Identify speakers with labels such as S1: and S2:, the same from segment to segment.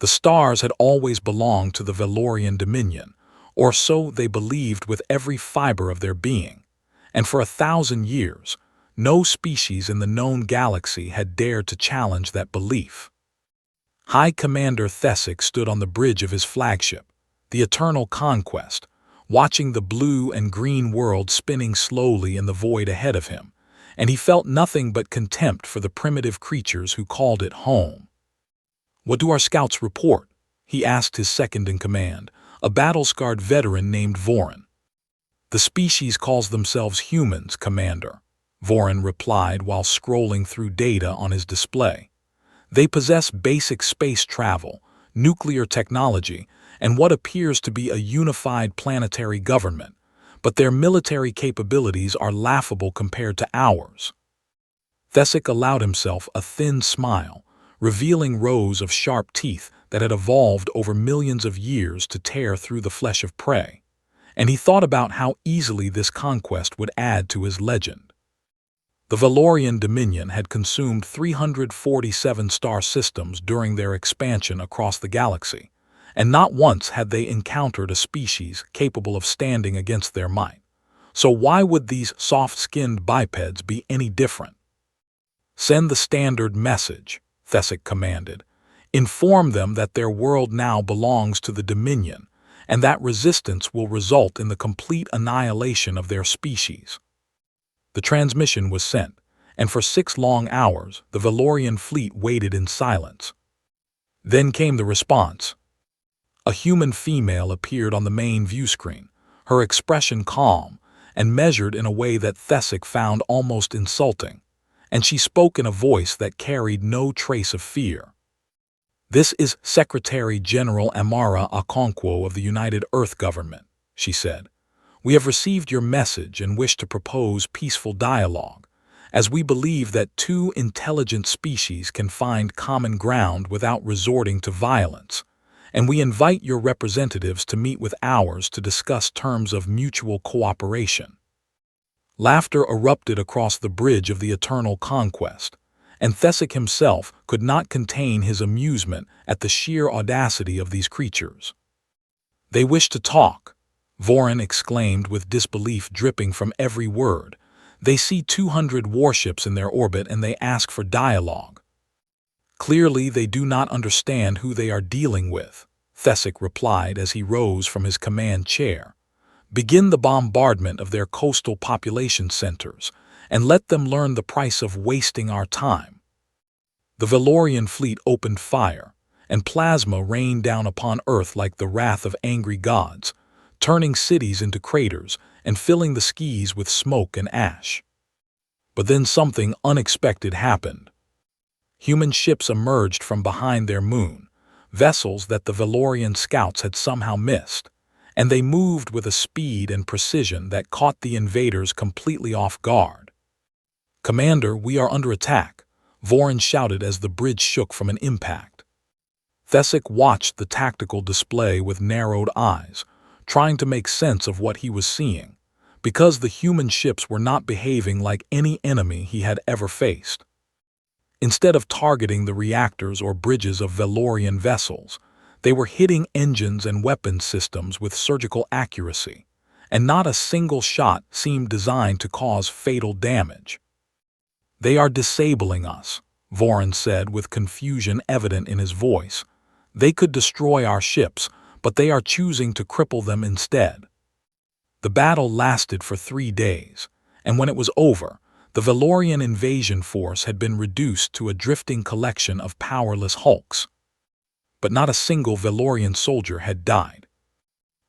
S1: The stars had always belonged to the Valorian Dominion, or so they believed with every fiber of their being, and for 1,000 years, no species in the known galaxy had dared to challenge that belief. High Commander Thesic stood on the bridge of his flagship, the Eternal Conquest, watching the blue and green world spinning slowly in the void ahead of him, and he felt nothing but contempt for the primitive creatures who called it home. "What do our scouts report?" he asked his second-in-command, a battle-scarred veteran named Vorin. "The species calls themselves humans, Commander," Vorin replied while scrolling through data on his display. "They possess basic space travel, nuclear technology, and what appears to be a unified planetary government, but their military capabilities are laughable compared to ours." Thesic allowed himself a thin smile, revealing rows of sharp teeth that had evolved over millions of years to tear through the flesh of prey, and he thought about how easily this conquest would add to his legend. The Valorian Dominion had consumed 347 star systems during their expansion across the galaxy, and not once had they encountered a species capable of standing against their might. So why would these soft-skinned bipeds be any different? "Send the standard message," Thesic commanded. "Inform them that their world now belongs to the Dominion, and that resistance will result in the complete annihilation of their species." The transmission was sent, and for 6 long hours the Valorian fleet waited in silence. Then came the response. A human female appeared on the main view screen, her expression calm and measured in a way that Thesic found almost insulting, and she spoke in a voice that carried no trace of fear. "This is Secretary General Amara Okonkwo of the United Earth Government," she said. "We have received your message and wish to propose peaceful dialogue, as we believe that 2 intelligent species can find common ground without resorting to violence, and we invite your representatives to meet with ours to discuss terms of mutual cooperation." Laughter erupted across the bridge of the Eternal Conquest, and Thesic himself could not contain his amusement at the sheer audacity of these creatures. "They wish to talk," Vorin exclaimed with disbelief dripping from every word. "They see 200 warships in their orbit and they ask for dialogue." "Clearly they do not understand who they are dealing with," Thesic replied as he rose from his command chair. "Begin the bombardment of their coastal population centers, and let them learn the price of wasting our time." The Valorian fleet opened fire, and plasma rained down upon Earth like the wrath of angry gods, turning cities into craters and filling the skies with smoke and ash. But then something unexpected happened. Human ships emerged from behind their moon, vessels that the Valorian scouts had somehow missed, and they moved with a speed and precision that caught the invaders completely off guard. "Commander, we are under attack," Vorin shouted as the bridge shook from an impact. Thesic watched the tactical display with narrowed eyes, trying to make sense of what he was seeing, because the human ships were not behaving like any enemy he had ever faced. Instead of targeting the reactors or bridges of Valorian vessels, they were hitting engines and weapons systems with surgical accuracy, and not a single shot seemed designed to cause fatal damage. "They are disabling us," Vorin said with confusion evident in his voice. "They could destroy our ships, but they are choosing to cripple them instead." The battle lasted for 3 days, and when it was over, the Valorian invasion force had been reduced to a drifting collection of powerless hulks. But not a single Valorian soldier had died.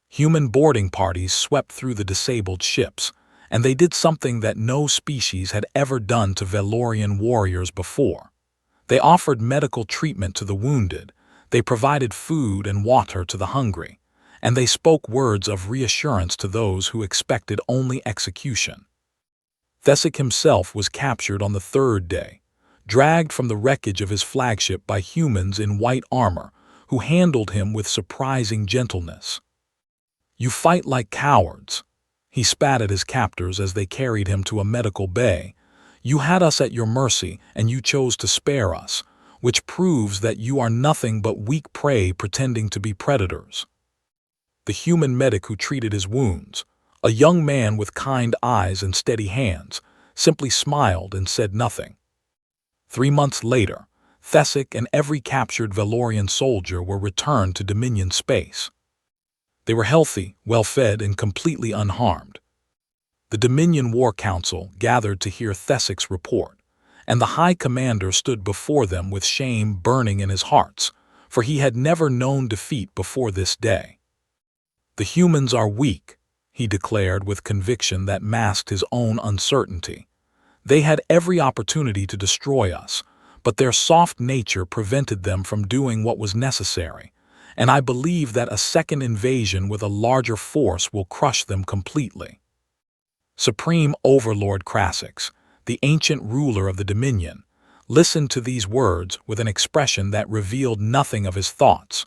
S1: Human boarding parties swept through the disabled ships, and they did something that no species had ever done to Valorian warriors before. They offered medical treatment to the wounded, they provided food and water to the hungry, and they spoke words of reassurance to those who expected only execution. Thesic himself was captured on the 3rd day, dragged from the wreckage of his flagship by humans in white armor, who handled him with surprising gentleness. "You fight like cowards," he spat at his captors as they carried him to a medical bay. "You had us at your mercy, and you chose to spare us. which proves that you are nothing but weak prey pretending to be predators." The human medic who treated his wounds, a young man with kind eyes and steady hands, simply smiled and said nothing. 3 months later, Thesic and every captured Valorian soldier were returned to Dominion space. They were healthy, well-fed, and completely unharmed. The Dominion War Council gathered to hear Thesic's report, and the High Commander stood before them with shame burning in his hearts, for he had never known defeat before this day. "The humans are weak," he declared with conviction that masked his own uncertainty. "They had every opportunity to destroy us, but their soft nature prevented them from doing what was necessary, and I believe that a second invasion with a larger force will crush them completely." Supreme Overlord Crasix, the ancient ruler of the Dominion, listened to these words with an expression that revealed nothing of his thoughts.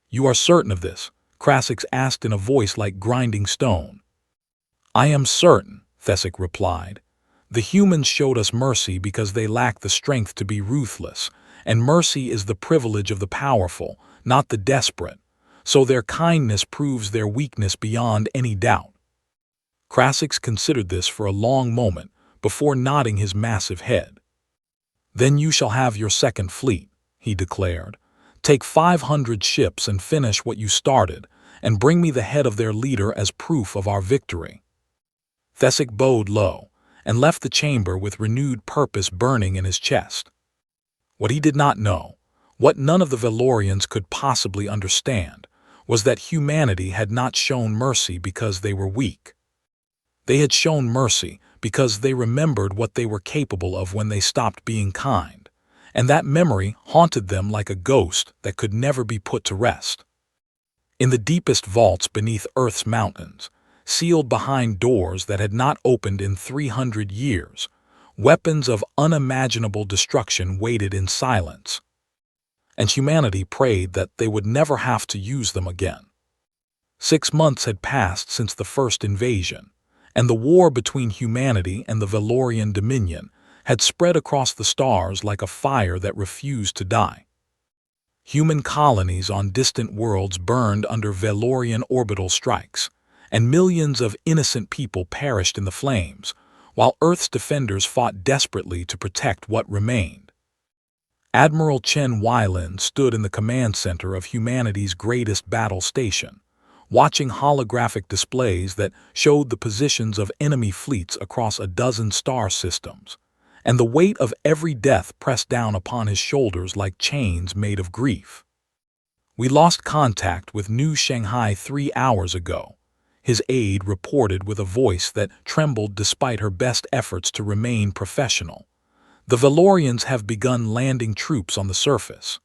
S1: "You are certain of this?" Crasix asked in a voice like grinding stone. "I am certain," Thesic replied. "The humans showed us mercy because they lack the strength to be ruthless, and mercy is the privilege of the powerful, not the desperate, so their kindness proves their weakness beyond any doubt." Crasix considered this for a long moment before nodding his massive head. "Then you shall have your second fleet," he declared. "Take 500 ships and finish what you started, and bring me the head of their leader as proof of our victory." Thesic bowed low and left the chamber with renewed purpose burning in his chest. What he did not know, what none of the Valorians could possibly understand, was that humanity had not shown mercy because they were weak. They had shown mercy because they remembered what they were capable of when they stopped being kind, and that memory haunted them like a ghost that could never be put to rest. In the deepest vaults beneath Earth's mountains, sealed behind doors that had not opened in 300 years, weapons of unimaginable destruction waited in silence, and humanity prayed that they would never have to use them again. 6 months had passed since the first invasion, and the war between humanity and the Valorian Dominion had spread across the stars like a fire that refused to die. Human colonies on distant worlds burned under Valorian orbital strikes, and millions of innocent people perished in the flames, while Earth's defenders fought desperately to protect what remained. Admiral Chen Weilin stood in the command center of humanity's greatest battle station, watching holographic displays that showed the positions of enemy fleets across a dozen star systems, and the weight of every death pressed down upon his shoulders like chains made of grief. "We lost contact with New Shanghai 3 hours ago," his aide reported with a voice that trembled despite her best efforts to remain professional. "The Valorians have begun landing troops on the surface."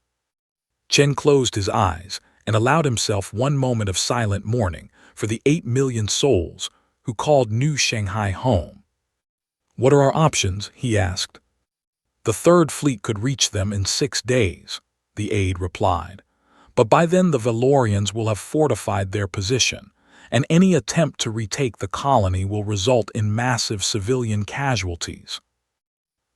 S1: Chen closed his eyes and allowed himself one moment of silent mourning for the 8 million souls who called New Shanghai home. "What are our options?" he asked. "The Third Fleet could reach them in 6 days," the aide replied. "But by then the Valorians will have fortified their position, and any attempt to retake the colony will result in massive civilian casualties."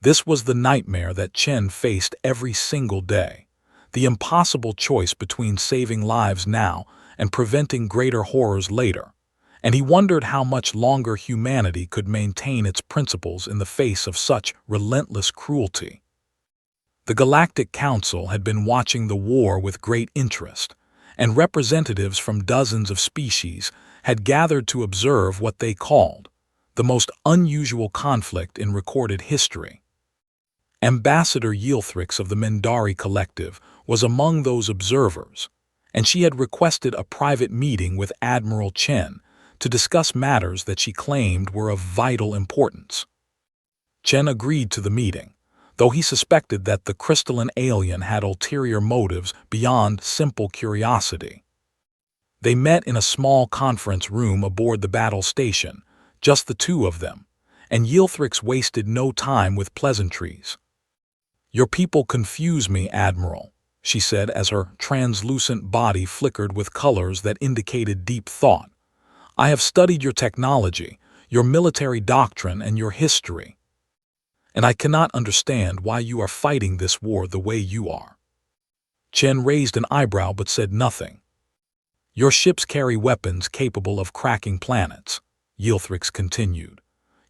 S1: This was the nightmare that Chen faced every single day, the impossible choice between saving lives now and preventing greater horrors later, and he wondered how much longer humanity could maintain its principles in the face of such relentless cruelty. The Galactic Council had been watching the war with great interest, and representatives from dozens of species had gathered to observe what they called the most unusual conflict in recorded history. Ambassador Yilthrix of the Mendari Collective was among those observers, and she had requested a private meeting with Admiral Chen to discuss matters that she claimed were of vital importance. Chen agreed to the meeting, though he suspected that the crystalline alien had ulterior motives beyond simple curiosity. They met in a small conference room aboard the battle station, just the two of them, and Yilthrix wasted no time with pleasantries. "Your people confuse me, Admiral," she said as her translucent body flickered with colors that indicated deep thought. "I have studied your technology, your military doctrine, and your history." and I cannot understand why you are fighting this war the way you are." Chen raised an eyebrow but said nothing. "Your ships carry weapons capable of cracking planets," Yilthrix continued.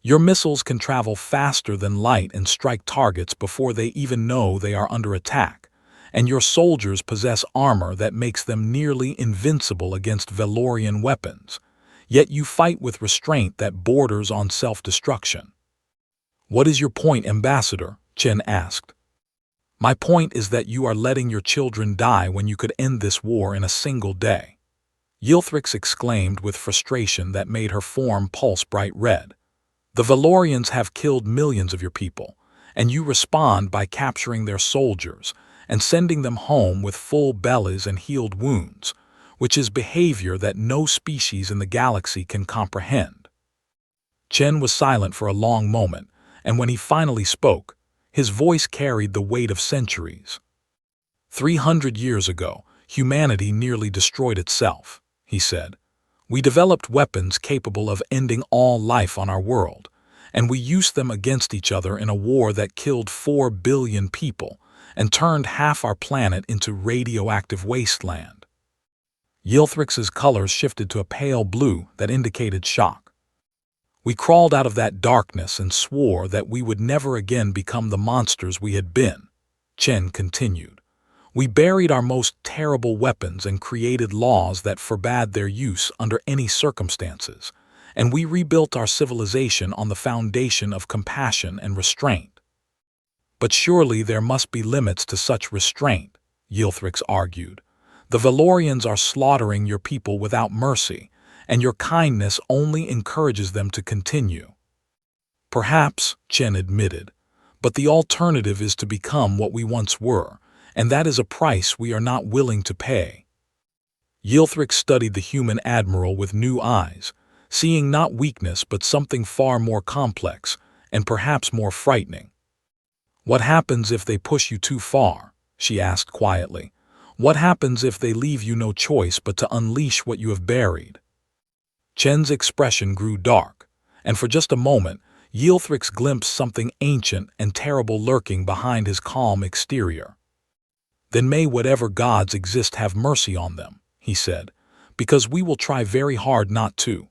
S1: "Your missiles can travel faster than light and strike targets before they even know they are under attack, and your soldiers possess armor that makes them nearly invincible against Valorian weapons, yet you fight with restraint that borders on self-destruction." "What is your point, Ambassador?" Chen asked. "My point is that you are letting your children die when you could end this war in a single day," Yilthrix exclaimed with frustration that made her form pulse bright red. "The Valorians have killed millions of your people, and you respond by capturing their soldiers and sending them home with full bellies and healed wounds, which is behavior that no species in the galaxy can comprehend." Chen was silent for a long moment, and when he finally spoke, his voice carried the weight of centuries. 300 years ago, humanity nearly destroyed itself, he said. "We developed weapons capable of ending all life on our world, and we used them against each other in a war that killed 4 billion people and turned half our planet into radioactive wasteland." Yilthrix's colors shifted to a pale blue that indicated shock. "We crawled out of that darkness and swore that we would never again become the monsters we had been," Chen continued. "We buried our most terrible weapons and created laws that forbade their use under any circumstances, and we rebuilt our civilization on the foundation of compassion and restraint." "But surely there must be limits to such restraint," Yilthrix argued. "The Valorians are slaughtering your people without mercy, and your kindness only encourages them to continue." "Perhaps," Chen admitted, "but the alternative is to become what we once were, and that is a price we are not willing to pay." Yilthrix studied the human admiral with new eyes, seeing not weakness but something far more complex and perhaps more frightening. "What happens if they push you too far?" she asked quietly. "What happens if they leave you no choice but to unleash what you have buried?" Chen's expression grew dark, and for just a moment, Yilthrix glimpsed something ancient and terrible lurking behind his calm exterior. "Then may whatever gods exist have mercy on them," he said, "because we will try very hard not to."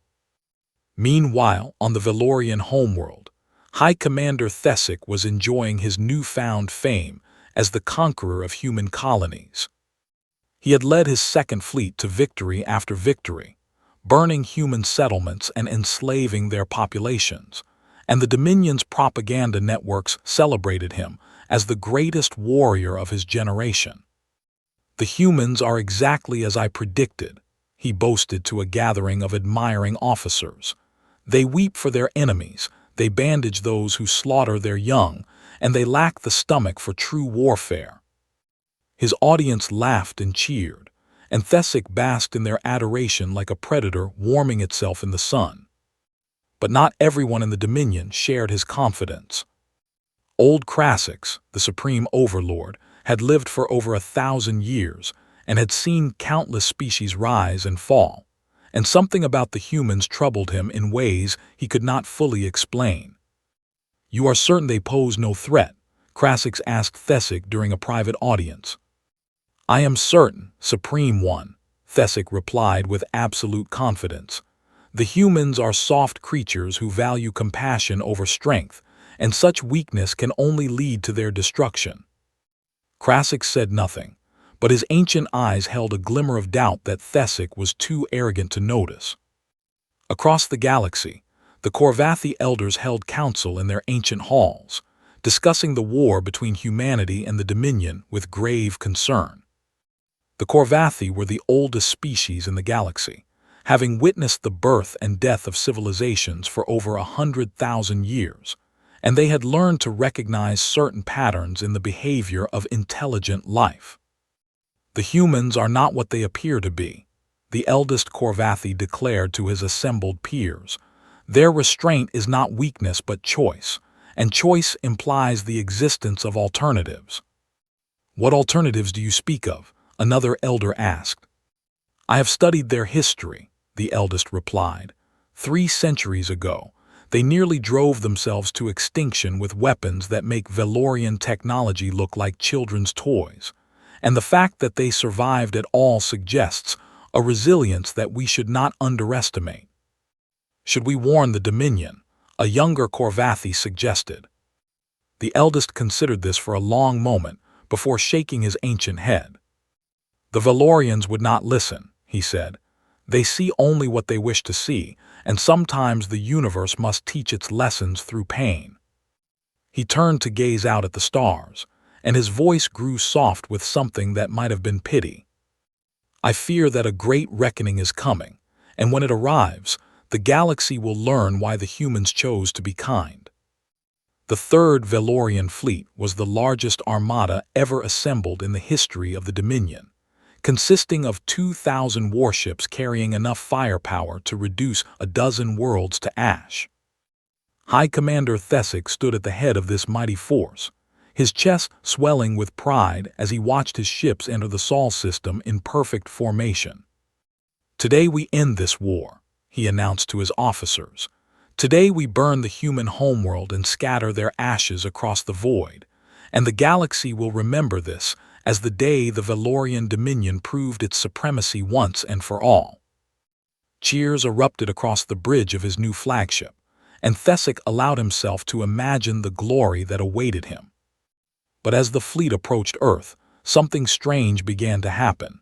S1: Meanwhile, on the Valorian homeworld, High Commander Thesic was enjoying his newfound fame as the conqueror of human colonies. He had led his second fleet to victory after victory, burning human settlements and enslaving their populations, and the Dominion's propaganda networks celebrated him as the greatest warrior of his generation. "The humans are exactly as I predicted," he boasted to a gathering of admiring officers. "They weep for their enemies, they bandage those who slaughter their young, and they lack the stomach for true warfare." His audience laughed and cheered, and Thesic basked in their adoration like a predator warming itself in the sun. But not everyone in the Dominion shared his confidence. Old Crasix, the supreme overlord, had lived for over 1,000 years and had seen countless species rise and fall, and something about the humans troubled him in ways he could not fully explain. "You are certain they pose no threat?" Crasix asked Thesic during a private audience. "I am certain, Supreme One," Thesic replied with absolute confidence. "The humans are soft creatures who value compassion over strength, and such weakness can only lead to their destruction." Crasix said nothing, but his ancient eyes held a glimmer of doubt that Thesic was too arrogant to notice. Across the galaxy, the Korvathi elders held council in their ancient halls, discussing the war between humanity and the Dominion with grave concern. The Korvathi were the oldest species in the galaxy, having witnessed the birth and death of civilizations for over 100,000 years, and they had learned to recognize certain patterns in the behavior of intelligent life. "The humans are not what they appear to be," the eldest Korvathi declared to his assembled peers. "Their restraint is not weakness but choice, and choice implies the existence of alternatives." "What alternatives do you speak of?" another elder asked. "I have studied their history," the eldest replied. 3 centuries ago, They nearly drove themselves to extinction with weapons that make Valorian technology look like children's toys. And the fact that they survived at all suggests a resilience that we should not underestimate. Should we warn the Dominion? A younger Corvathi suggested. The eldest considered this for a long moment before shaking his ancient head. The Valorians would not listen, he said. They see only what they wish to see, and sometimes the universe must teach its lessons through pain. He turned to gaze out at the stars, and his voice grew soft with something that might have been pity. I fear that a great reckoning is coming, and when it arrives, the galaxy will learn why the humans chose to be kind. The Third Valorian Fleet was the largest armada ever assembled in the history of the Dominion, consisting of 2,000 warships carrying enough firepower to reduce a dozen worlds to ash. High Commander Thesic stood at the head of this mighty force, his chest swelling with pride as he watched his ships enter the Sol system in perfect formation. "Today we end this war," he announced to his officers. "Today we burn the human homeworld and scatter their ashes across the void, and the galaxy will remember this as the day the Valorian Dominion proved its supremacy once and for all." Cheers erupted across the bridge of his new flagship, and Thesic allowed himself to imagine the glory that awaited him. But as the fleet approached Earth, something strange began to happen.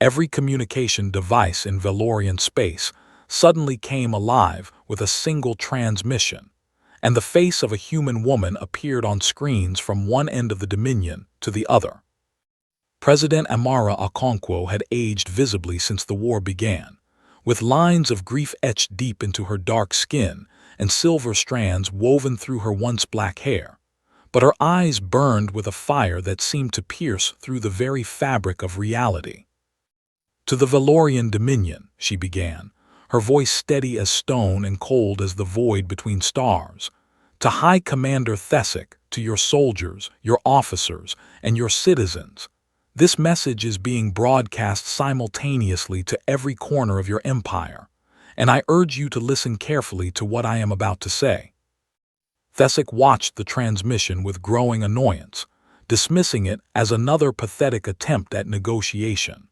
S1: Every communication device in Valorian space suddenly came alive with a single transmission, and the face of a human woman appeared on screens from one end of the Dominion to the other. President Amara Okonkwo had aged visibly since the war began, with lines of grief etched deep into her dark skin and silver strands woven through her once black hair. But her eyes burned with a fire that seemed to pierce through the very fabric of reality. "To the Valorian Dominion," she began, her voice steady as stone and cold as the void between stars. "To High Commander Thesic, to your soldiers, your officers, and your citizens, this message is being broadcast simultaneously to every corner of your empire, and I urge you to listen carefully to what I am about to say." Thesic watched the transmission with growing annoyance, dismissing it as another pathetic attempt at negotiation.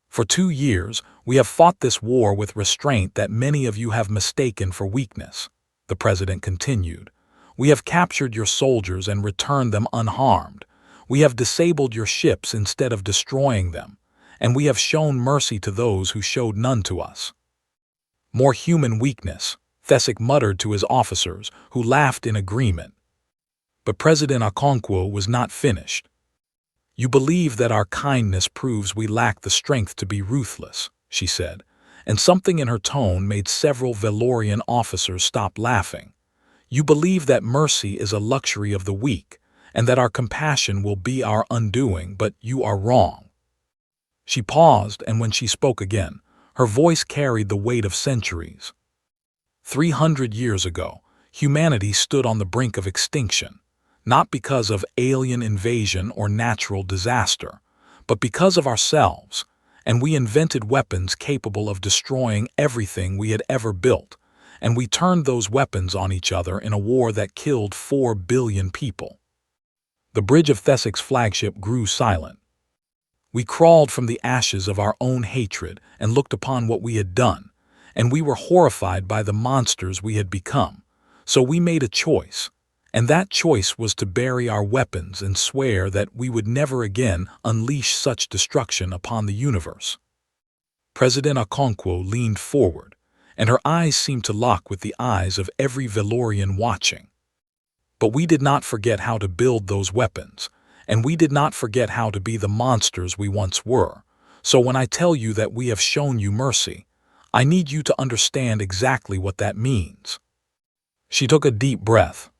S1: "For 2 years, we have fought this war with restraint that many of you have mistaken for weakness," the president continued. "We have captured your soldiers and returned them unharmed. We have disabled your ships instead of destroying them, and we have shown mercy to those who showed none to us." "More human weakness," Thesic muttered to his officers, who laughed in agreement. But President Okonkwo was not finished. "You believe that our kindness proves we lack the strength to be ruthless," she said, and something in her tone made several Valorian officers stop laughing. "You believe that mercy is a luxury of the weak, and that our compassion will be our undoing, but you are wrong." She paused, and when she spoke again, her voice carried the weight of centuries. 300 years ago, humanity stood on the brink of extinction, not because of alien invasion or natural disaster, but because of ourselves, and we invented weapons capable of destroying everything we had ever built, and we turned those weapons on each other in a war that killed 4 billion people. The bridge of Thesic's flagship grew silent. We crawled from the ashes of our own hatred and looked upon what we had done, and we were horrified by the monsters we had become. So we made a choice, and that choice was to bury our weapons and swear that we would never again unleash such destruction upon the universe. President Okonkwo leaned forward, and her eyes seemed to lock with the eyes of every Valorian watching. "But we did not forget how to build those weapons, and we did not forget how to be the monsters we once were. So when I tell you that we have shown you mercy, I need you to understand exactly what that means." She took a deep breath.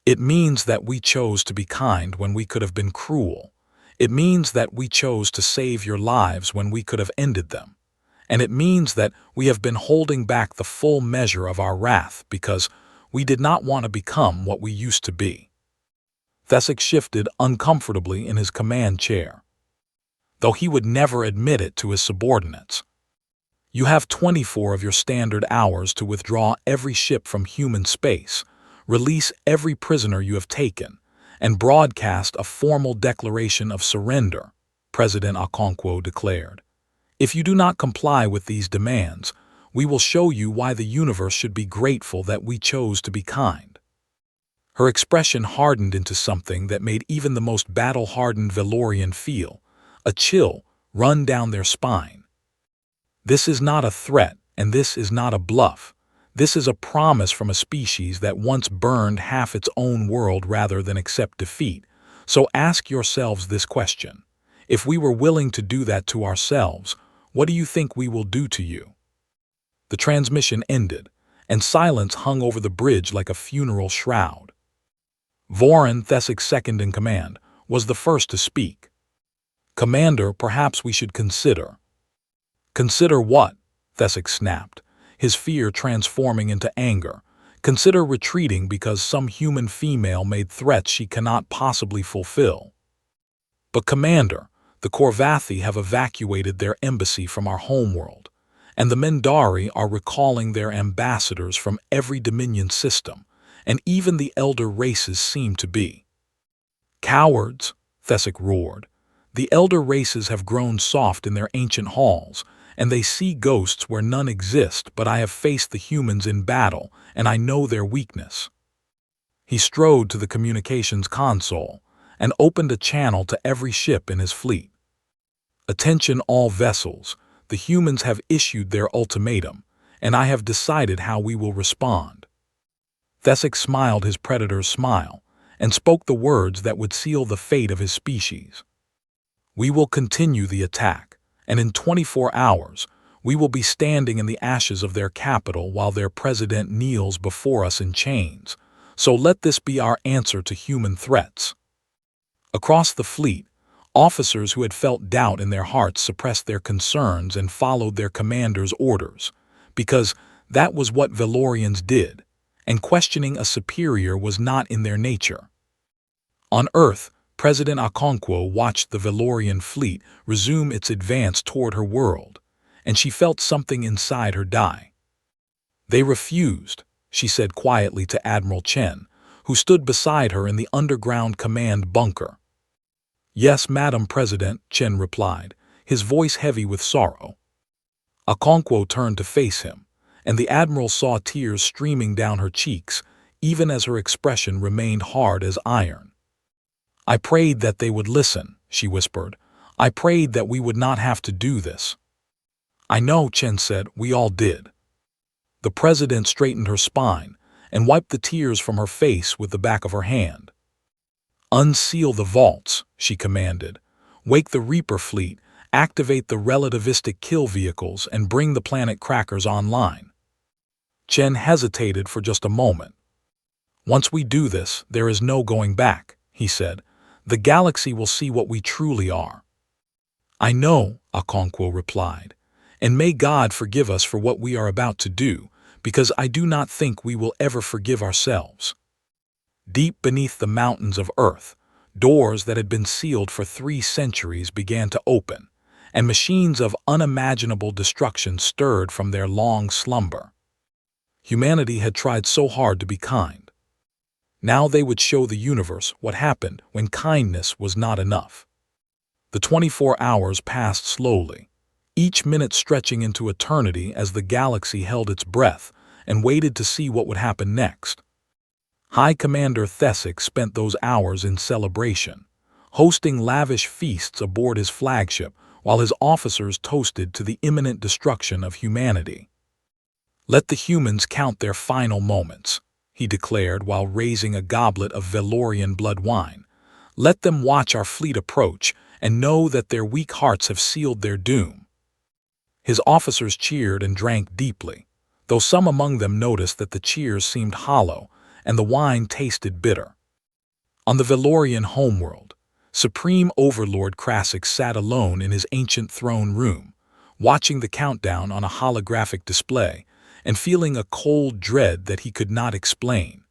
S1: "It means that we chose to be kind when we could have been cruel. It means that we chose to save your lives when we could have ended them. And it means that we have been holding back the full measure of our wrath because we did not want to become what we used to be." Thesic shifted uncomfortably in his command chair, though he would never admit it to his subordinates. You have 24 of your standard hours to withdraw every ship from human space, release every prisoner you have taken, and broadcast a formal declaration of surrender, President Okonkwo declared. If you do not comply with these demands, we will show you why the universe should be grateful that we chose to be kind. Her expression hardened into something that made even the most battle-hardened Valorian feel a chill run down their spine. This is not a threat, and this is not a bluff. This is a promise from a species that once burned half its own world rather than accept defeat. So ask yourselves this question. If we were willing to do that to ourselves, what do you think we will do to you? The transmission ended, and silence hung over the bridge like a funeral shroud. Voron, Thesek's second in command, was the first to speak. Commander, perhaps we should consider. Consider what? Thesek snapped, his fear transforming into anger. Consider retreating because some human female made threats she cannot possibly fulfill. But Commander, the Korvathi have evacuated their embassy from our homeworld, and the Mendari are recalling their ambassadors from every Dominion system, and even the elder races seem to be. Cowards, Thesek roared. The elder races have grown soft in their ancient halls, and they see ghosts where none exist, but I have faced the humans in battle, and I know their weakness. He strode to the communications console and opened a channel to every ship in his fleet. Attention all vessels, the humans have issued their ultimatum, and I have decided how we will respond. Thesek smiled his predator's smile and spoke the words that would seal the fate of his species. We will continue the attack, and in 24 hours, we will be standing in the ashes of their capital while their president kneels before us in chains. So let this be our answer to human threats. Across the fleet, officers who had felt doubt in their hearts suppressed their concerns and followed their commander's orders, because that was what Valorians did, and questioning a superior was not in their nature. On Earth, President Okonkwo watched the Valorian fleet resume its advance toward her world, and she felt something inside her die. They refused, she said quietly to Admiral Chen, who stood beside her in the underground command bunker. Yes, Madam President, Chen replied, his voice heavy with sorrow. Okonkwo turned to face him, and the Admiral saw tears streaming down her cheeks, even as her expression remained hard as iron. I prayed that they would listen, she whispered. I prayed that we would not have to do this. I know, Chen said, we all did. The president straightened her spine and wiped the tears from her face with the back of her hand. Unseal the vaults, she commanded. Wake the Reaper fleet, activate the relativistic kill vehicles, and bring the planet crackers online. Chen hesitated for just a moment. Once we do this, there is no going back, he said. The galaxy will see what we truly are. I know, Okonkwo replied, and may God forgive us for what we are about to do, because I do not think we will ever forgive ourselves. Deep beneath the mountains of Earth, doors that had been sealed for 3 centuries began to open, and machines of unimaginable destruction stirred from their long slumber. Humanity had tried so hard to be kind. Now they would show the universe what happened when kindness was not enough. The 24 hours passed slowly, each minute stretching into eternity as the galaxy held its breath and waited to see what would happen next. High Commander Thesek spent those hours in celebration, hosting lavish feasts aboard his flagship while his officers toasted to the imminent destruction of humanity. Let the humans count their final moments, he declared while raising a goblet of Valorian blood wine. Let them watch our fleet approach and know that their weak hearts have sealed their doom. His officers cheered and drank deeply, though some among them noticed that the cheers seemed hollow and the wine tasted bitter. On the Valorian homeworld, Supreme Overlord Krasik sat alone in his ancient throne room, watching the countdown on a holographic display and feeling a cold dread that he could not explain.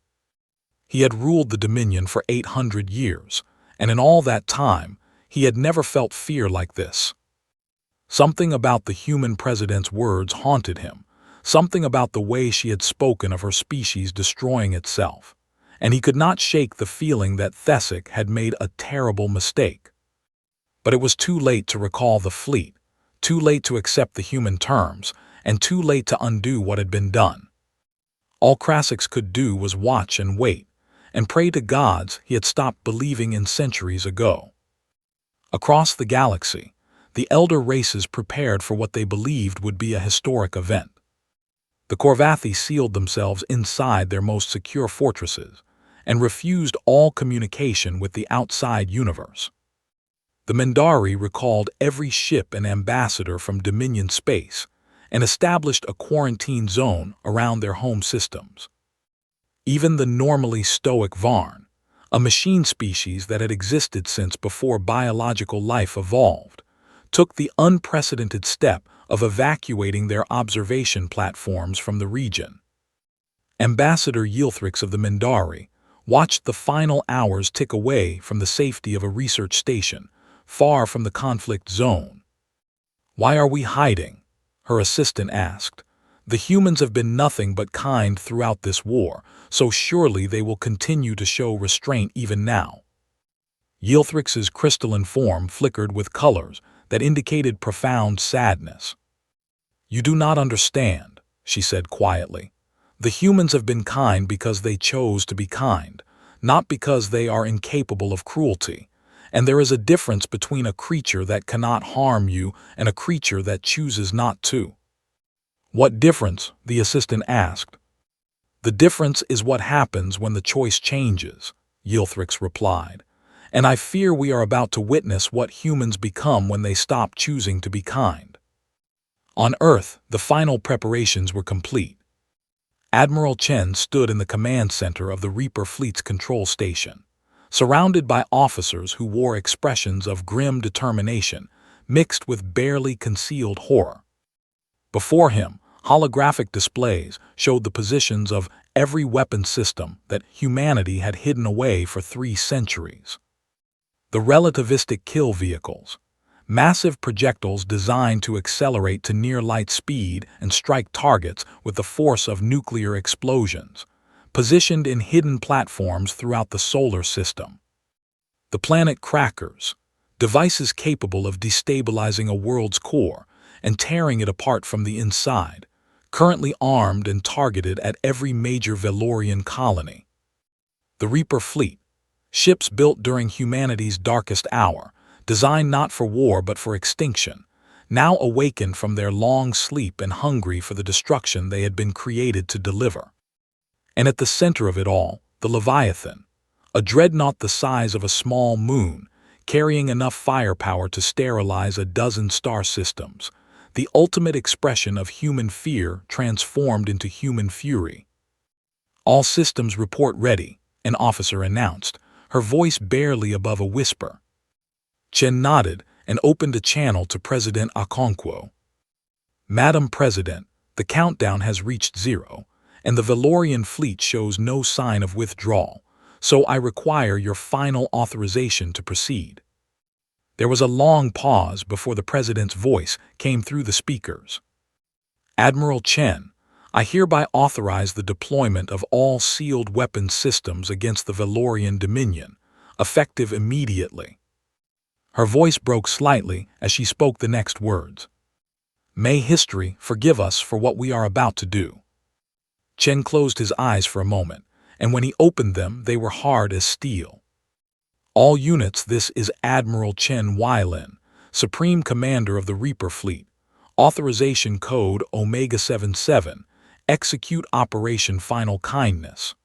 S1: He had ruled the Dominion for 800 years, and in all that time, he had never felt fear like this. Something about the human president's words haunted him, something about the way she had spoken of her species destroying itself, and he could not shake the feeling that Thesic had made a terrible mistake. But it was too late to recall the fleet, too late to accept the human terms, and too late to undo what had been done. All Krasix could do was watch and wait, and pray to gods he had stopped believing in centuries ago. Across the galaxy, the elder races prepared for what they believed would be a historic event. The Korvathi sealed themselves inside their most secure fortresses and refused all communication with the outside universe. The Mindari recalled every ship and ambassador from Dominion space and established a quarantine zone around their home systems. Even the normally stoic Varn, a machine species that had existed since before biological life evolved, took the unprecedented step of evacuating their observation platforms from the region. Ambassador Yilthrix of the Mindari watched the final hours tick away from the safety of a research station, far from the conflict zone. "Why are we hiding?" her assistant asked. "The humans have been nothing but kind throughout this war, so surely they will continue to show restraint even now." Yilthrix's crystalline form flickered with colors that indicated profound sadness. "You do not understand," she said quietly. "The humans have been kind because they chose to be kind, not because they are incapable of cruelty. And there is a difference between a creature that cannot harm you and a creature that chooses not to." "What difference?" the assistant asked. "The difference is what happens when the choice changes," Yilthrix replied. "And I fear we are about to witness what humans become when they stop choosing to be kind." On Earth, the final preparations were complete. Admiral Chen stood in the command center of the Reaper fleet's control station, surrounded by officers who wore expressions of grim determination mixed with barely concealed horror. Before him, holographic displays showed the positions of every weapon system that humanity had hidden away for 3 centuries. The relativistic kill vehicles, massive projectiles designed to accelerate to near-light speed and strike targets with the force of nuclear explosions, positioned in hidden platforms throughout the solar system. The planet crackers, devices capable of destabilizing a world's core and tearing it apart from the inside, currently armed and targeted at every major Velorian colony. The Reaper fleet, ships built during humanity's darkest hour, designed not for war but for extinction, now awakened from their long sleep and hungry for the destruction they had been created to deliver. And at the center of it all, the Leviathan, a dreadnought the size of a small moon, carrying enough firepower to sterilize a dozen star systems, the ultimate expression of human fear transformed into human fury. "All systems report ready," an officer announced, her voice barely above a whisper. Chen nodded and opened a channel to President Okonkwo. "Madam President, the countdown has reached 0. And the Velorian fleet shows no sign of withdrawal, so I require your final authorization to proceed." There was a long pause before the president's voice came through the speakers. "Admiral Chen, I hereby authorize the deployment of all sealed weapons systems against the Velorian Dominion, effective immediately." Her voice broke slightly as she spoke the next words. "May history forgive us for what we are about to do." Chen closed his eyes for a moment, and when he opened them, they were hard as steel. "All units, this is Admiral Chen Weilin, Supreme Commander of the Reaper Fleet. Authorization code Omega-77. Execute Operation Final Kindness."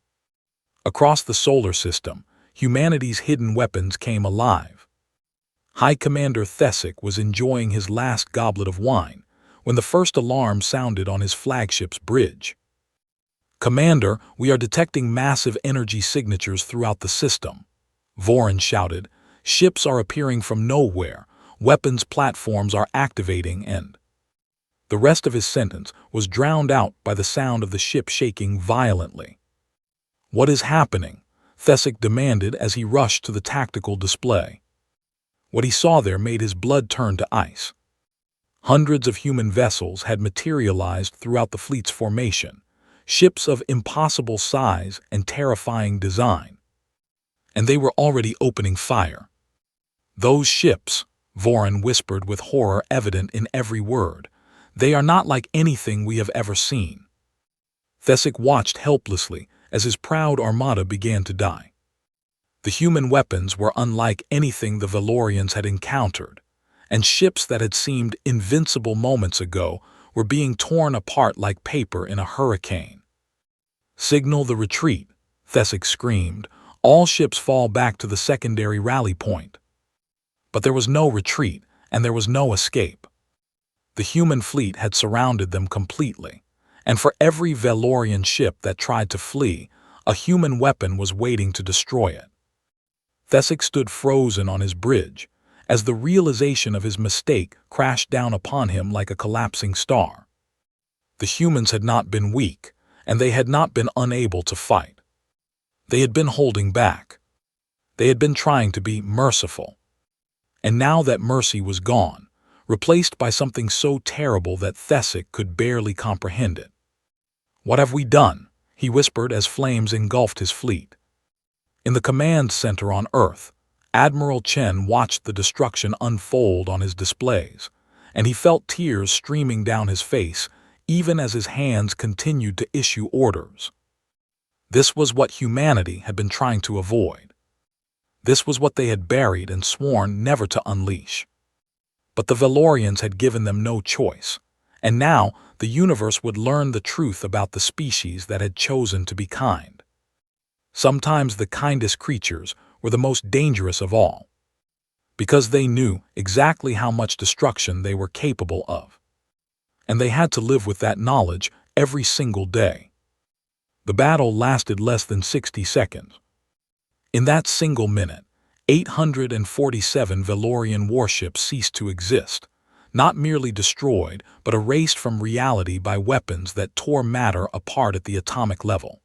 S1: Across the solar system, humanity's hidden weapons came alive. High Commander Thesic was enjoying his last goblet of wine when the first alarm sounded on his flagship's bridge. "Commander, we are detecting massive energy signatures throughout the system," Vorin shouted. "Ships are appearing from nowhere, weapons platforms are activating and—" The rest of his sentence was drowned out by the sound of the ship shaking violently. "What is happening?" Thesic demanded as he rushed to the tactical display. What he saw there made his blood turn to ice. Hundreds of human vessels had materialized throughout the fleet's formation, ships of impossible size and terrifying design. And they were already opening fire. "Those ships," Voran whispered with horror evident in every word, "they are not like anything we have ever seen." Thesic watched helplessly as his proud armada began to die. The human weapons were unlike anything the Valorians had encountered, and ships that had seemed invincible moments ago were being torn apart like paper in a hurricane. "Signal the retreat," Thesic screamed. "All ships fall back to the secondary rally point." But there was no retreat, and there was no escape. The human fleet had surrounded them completely, and for every Valorian ship that tried to flee, a human weapon was waiting to destroy it. Thesic stood frozen on his bridge, as the realization of his mistake crashed down upon him like a collapsing star. The humans had not been weak, and they had not been unable to fight. They had been holding back. They had been trying to be merciful. And now that mercy was gone, replaced by something so terrible that Thesic could barely comprehend it. "What have we done?" he whispered as flames engulfed his fleet. In the command center on Earth, Admiral Chen watched the destruction unfold on his displays, and he felt tears streaming down his face even as his hands continued to issue orders. This was what humanity had been trying to avoid. This was what they had buried and sworn never to unleash. But the Valorians had given them no choice, and now the universe would learn the truth about the species that had chosen to be kind. Sometimes the kindest creatures were the most dangerous of all, because they knew exactly how much destruction they were capable of. And they had to live with that knowledge every single day. The battle lasted less than 60 seconds. In that single minute, 847 Valorian warships ceased to exist, not merely destroyed, but erased from reality by weapons that tore matter apart at the atomic level.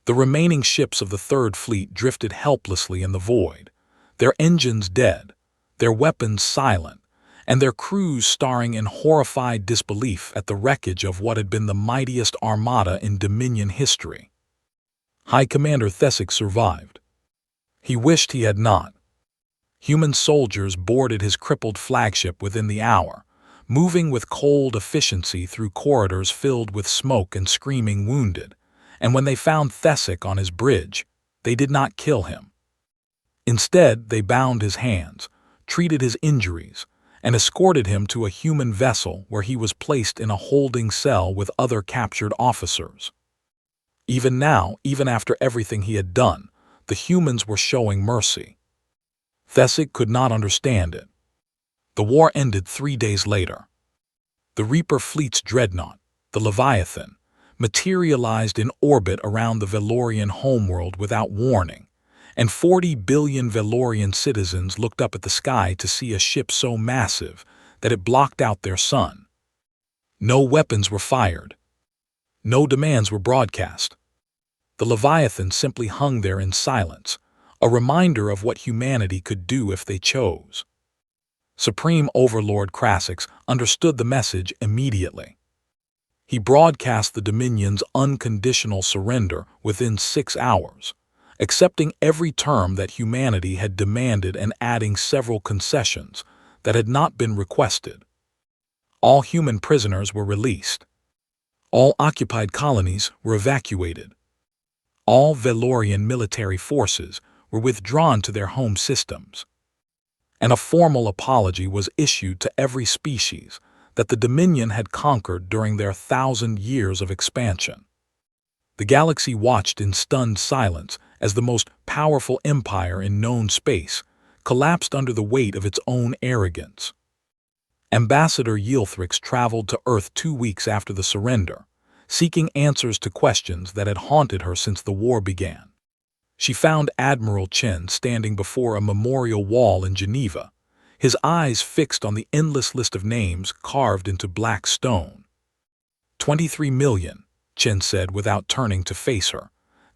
S1: The remaining ships of the Third Fleet drifted helplessly in the void, their engines dead, their weapons silent, and their crews staring in horrified disbelief at the wreckage of what had been the mightiest armada in Dominion history. High Commander Thesic survived. He wished he had not. Human soldiers boarded his crippled flagship within the hour, moving with cold efficiency through corridors filled with smoke and screaming wounded, and when they found Thesic on his bridge, they did not kill him. Instead, they bound his hands, treated his injuries, and escorted him to a human vessel where he was placed in a holding cell with other captured officers. Even now, even after everything he had done, the humans were showing mercy. Thesic could not understand it. The war ended 3 days later. The Reaper fleet's dreadnought, the Leviathan, materialized in orbit around the Valorian homeworld without warning, and 40 billion Valorian citizens looked up at the sky to see a ship so massive that it blocked out their sun. No weapons were fired. No demands were broadcast. The Leviathan simply hung there in silence, a reminder of what humanity could do if they chose. Supreme Overlord Krassix understood the message immediately. He broadcast the Dominion's unconditional surrender within 6 hours, accepting every term that humanity had demanded and adding several concessions that had not been requested. All human prisoners were released. All occupied colonies were evacuated. All Valorian military forces were withdrawn to their home systems. And a formal apology was issued to every species that the Dominion had conquered during their 1,000 years of expansion. The galaxy watched in stunned silence as the most powerful empire in known space collapsed under the weight of its own arrogance. Ambassador Yilthrix traveled to Earth 2 weeks after the surrender, seeking answers to questions that had haunted her since the war began. She found Admiral Chen standing before a memorial wall in Geneva, his eyes fixed on the endless list of names carved into black stone. 23 million, Chen said without turning to face her.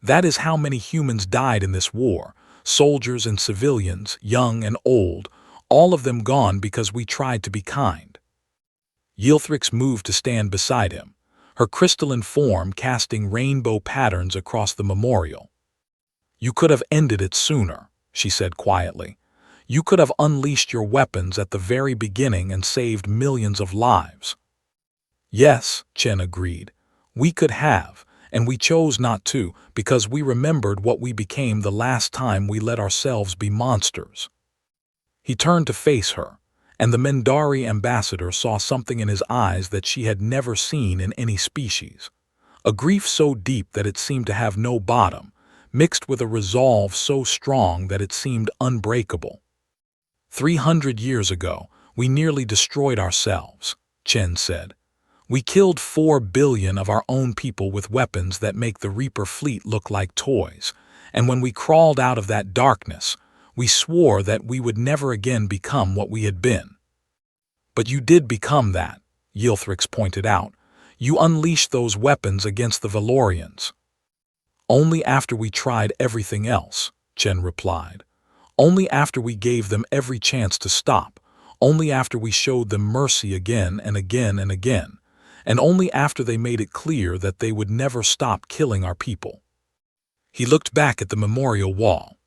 S1: That is how many humans died in this war, soldiers and civilians, young and old, all of them gone because we tried to be kind. Yilthrix moved to stand beside him, her crystalline form casting rainbow patterns across the memorial. "You could have ended it sooner," she said quietly. "You could have unleashed your weapons at the very beginning and saved millions of lives." "Yes," Chen agreed. "We could have, and we chose not to because we remembered what we became the last time we let ourselves be monsters." He turned to face her, and the Mendari ambassador saw something in his eyes that she had never seen in any species. A grief so deep that it seemed to have no bottom, mixed with a resolve so strong that it seemed unbreakable. 300 years ago, we nearly destroyed ourselves," Chen said. "We killed 4 billion of our own people with weapons that make the Reaper fleet look like toys, and when we crawled out of that darkness, we swore that we would never again become what we had been." "But you did become that," Yilthrix pointed out. "You unleashed those weapons against the Valorians." "Only after we tried everything else," Chen replied. "Only after we gave them every chance to stop, only after we showed them mercy again and again and again, and only after they made it clear that they would never stop killing our people." He looked back at the memorial wall.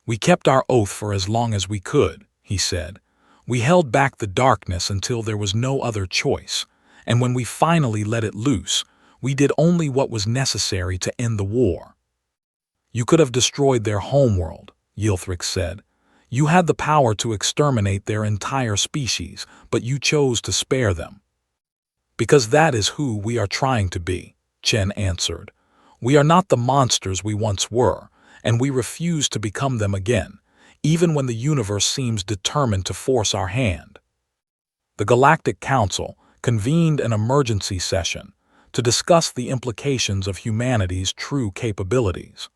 S1: "We kept our oath for as long as we could," he said. "We held back the darkness until there was no other choice, and when we finally let it loose, we did only what was necessary to end the war." "You could have destroyed their homeworld," Yilthrix said. "You had the power to exterminate their entire species, but you chose to spare them." "Because that is who we are trying to be," Chen answered. "We are not the monsters we once were, and we refuse to become them again, even when the universe seems determined to force our hand." The Galactic Council convened an emergency session to discuss the implications of humanity's true capabilities.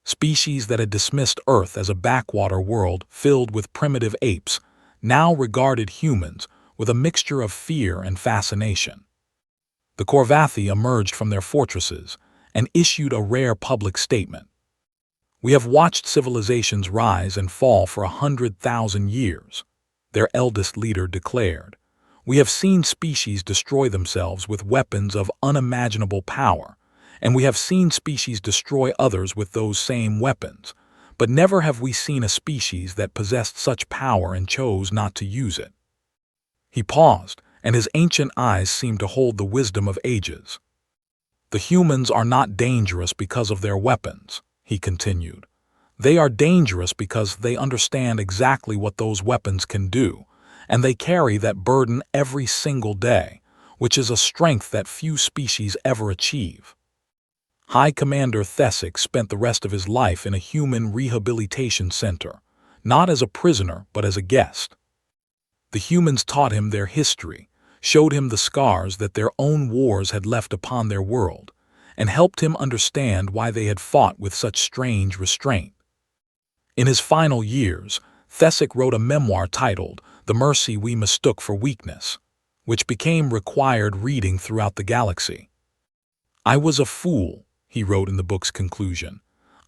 S1: Species that had dismissed Earth as a backwater world filled with primitive apes now regarded humans with a mixture of fear and fascination. The Korvathi emerged from their fortresses and issued a rare public statement. "We have watched civilizations rise and fall for 100,000 years," their eldest leader declared. "We have seen species destroy themselves with weapons of unimaginable power, and we have seen species destroy others with those same weapons, but never have we seen a species that possessed such power and chose not to use it." He paused, and his ancient eyes seemed to hold the wisdom of ages. "The humans are not dangerous because of their weapons," he continued. "They are dangerous because they understand exactly what those weapons can do, and they carry that burden every single day, which is a strength that few species ever achieve." High Commander Thesic spent the rest of his life in a human rehabilitation center, not as a prisoner but as a guest. The humans taught him their history, showed him the scars that their own wars had left upon their world, and helped him understand why they had fought with such strange restraint. In his final years, Thesic wrote a memoir titled "The Mercy We Mistook for Weakness," which became required reading throughout the galaxy. "I was a fool," he wrote in the book's conclusion.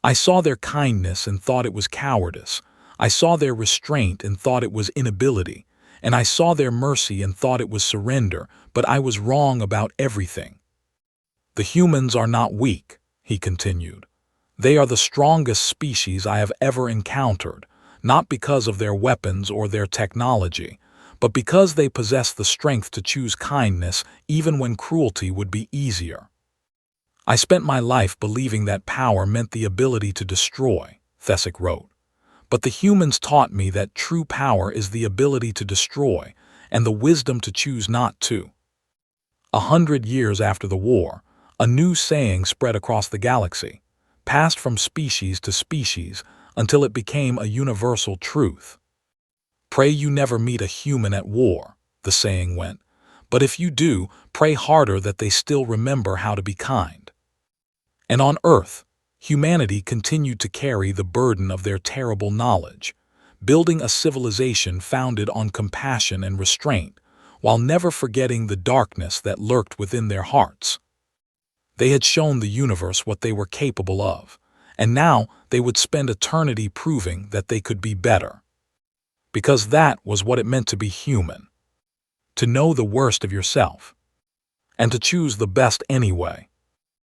S1: "I saw their kindness and thought it was cowardice. I saw their restraint and thought it was inability. And I saw their mercy and thought it was surrender, but I was wrong about everything. The humans are not weak," he continued. "They are the strongest species I have ever encountered, not because of their weapons or their technology, but because they possess the strength to choose kindness even when cruelty would be easier." "I spent my life believing that power meant the ability to destroy," Thesic wrote. "But the humans taught me that true power is the ability to destroy and the wisdom to choose not to." 100 years after the war, a new saying spread across the galaxy, passed from species to species until it became a universal truth. "Pray you never meet a human at war," the saying went, "but if you do, pray harder that they still remember how to be kind." And on Earth, humanity continued to carry the burden of their terrible knowledge, building a civilization founded on compassion and restraint, while never forgetting the darkness that lurked within their hearts. They had shown the universe what they were capable of, and now they would spend eternity proving that they could be better. Because that was what it meant to be human. to know the worst of yourself, and to choose the best anyway.